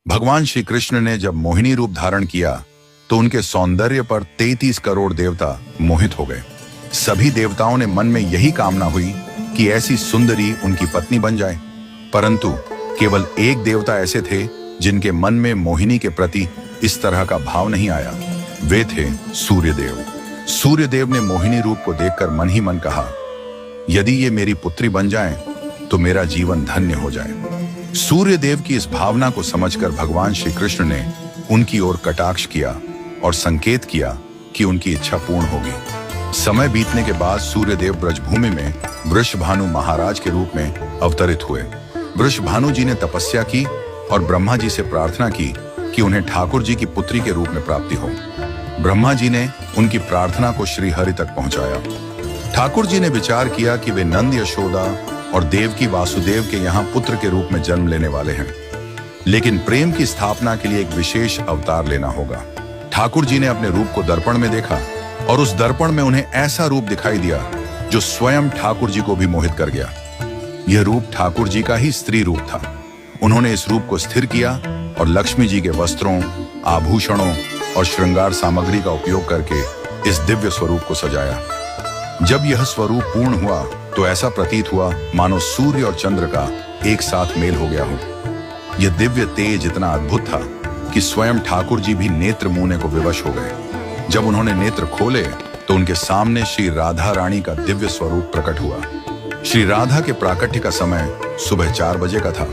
भगवान श्री कृष्ण ने जब मोहिनी रूप धारण किया तो उनके सौंदर्य पर 33 करोड़ देवता मोहित हो गए। सभी देवताओं ने मन में यही कामना हुई कि ऐसी सुंदरी उनकी पत्नी बन जाए, परंतु केवल एक देवता ऐसे थे जिनके मन में मोहिनी के प्रति इस तरह का भाव नहीं आया। वे थे सूर्यदेव। सूर्यदेव ने मोहिनी रूप को देखकर मन ही मन कहा, यदि ये मेरी पुत्री बन जाए तो मेरा जीवन धन्य हो जाए। सूर्यदेव की इस भावना को समझकर भगवान श्री कृष्ण ने उनकी ओर कटाक्ष किया और संकेत किया कि उनकी इच्छा पूर्ण होगी। समय बीतने के बाद सूर्यदेव ब्रजभूमि में वृषभानु महाराज के रूप में अवतरित हुए। वृषभानु जी ने तपस्या की और ब्रह्मा जी से प्रार्थना की कि उन्हें ठाकुर जी की पुत्री के रूप में प्राप्ति हो। ब्रह्मा जी ने उनकी प्रार्थना को श्री हरि तक पहुंचाया। ठाकुर जी ने विचार किया कि वे नंद यशोदा और देवकी वासुदेव के यहाँ पुत्र के रूप में जन्म लेने वाले हैं, लेकिन प्रेम की स्थापना के लिए एक विशेष अवतार लेना होगा। ठाकुर जी ने अपने रूप को दर्पण में देखा और उस दर्पण में उन्हें ऐसा रूप दिखाई दिया जो स्वयं ठाकुर जी को भी मोहित कर गया। यह रूप ठाकुर जी का ही स्त्री रूप था। उन्होंने इस रूप को स्थिर किया और लक्ष्मी जी के वस्त्रों, आभूषणों और श्रृंगार सामग्री का उपयोग करके इस दिव्य स्वरूप को सजाया। जब यह स्वरूप पूर्ण हुआ तो ऐसा प्रतीत हुआ मानो सूर्य और चंद्र का एक साथ मेल हो गया हो। यह दिव्य तेज इतना अद्भुत था कि स्वयं ठाकुर जी भी नेत्र मूने को विवश हो गए। जब उन्होंने नेत्र खोले तो उनके सामने श्री राधा रानी का दिव्य स्वरूप प्रकट हुआ। श्री राधा के प्राकट्य का समय सुबह 4 बजे का था,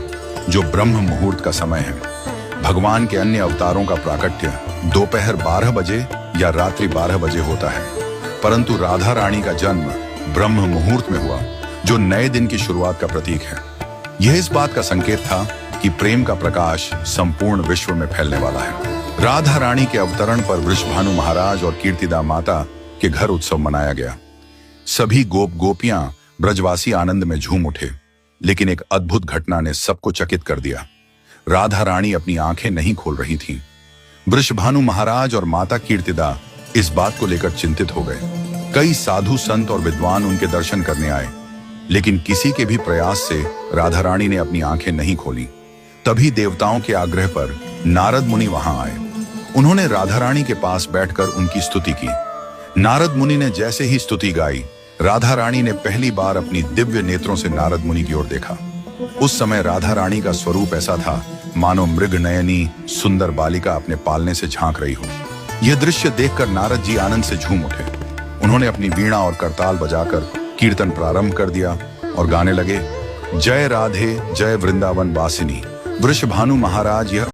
जो ब्रह्म मुहूर्त का समय है। भगवान के अन्य अवतारों का प्राकट्य दोपहर 12 बजे या रात्रि 12 बजे होता है, परंतु राधा रानी का जन्म ब्रह्म मुहूर्त में हुआ, जो नए दिन की शुरुआत का प्रतीक है। यह इस बात का संकेत था कि प्रेम का प्रकाश संपूर्ण विश्व में फैलने वाला है। राधा रानी के अवतरण पर वृषभानु महाराज और कीर्तिदा माता के घर उत्सव मनाया गया। सभी गोप गोपियां ब्रजवासी आनंद में झूम उठे, लेकिन एक अद्भुत घटना ने सबको चकित कर दिया। राधा रानी अपनी आंखें नहीं खोल रही थीं। वृषभानु महाराज और माता कीर्तिदा इस बात को लेकर चिंतित हो गए। कई साधु संत और विद्वान उनके दर्शन करने आए, लेकिन किसी के भी प्रयास से राधा रानी ने अपनी आंखें नहीं खोली। तभी देवताओं के आग्रह पर नारद मुनि वहां आए। उन्होंने राधा रानी के पास बैठकर उनकी स्तुति की। नारद मुनि ने जैसे ही स्तुति गाई, राधा रानी ने पहली बार अपनी दिव्य नेत्रों से नारद मुनि की ओर देखा। उस समय राधा रानी का स्वरूप ऐसा था मानो मृग नयनी सुंदर बालिका अपने पालने से झांक रही हो। यह दृश्य देखकर नारद जी आनंद से झूम उठे। उन्होंने अपनी वीणा और करताल बजाकर कीर्तन प्रारंभ कर दिया और गाने लगे, जय राधे जय वृंदावन वासिनी। वृषभानु महाराज यह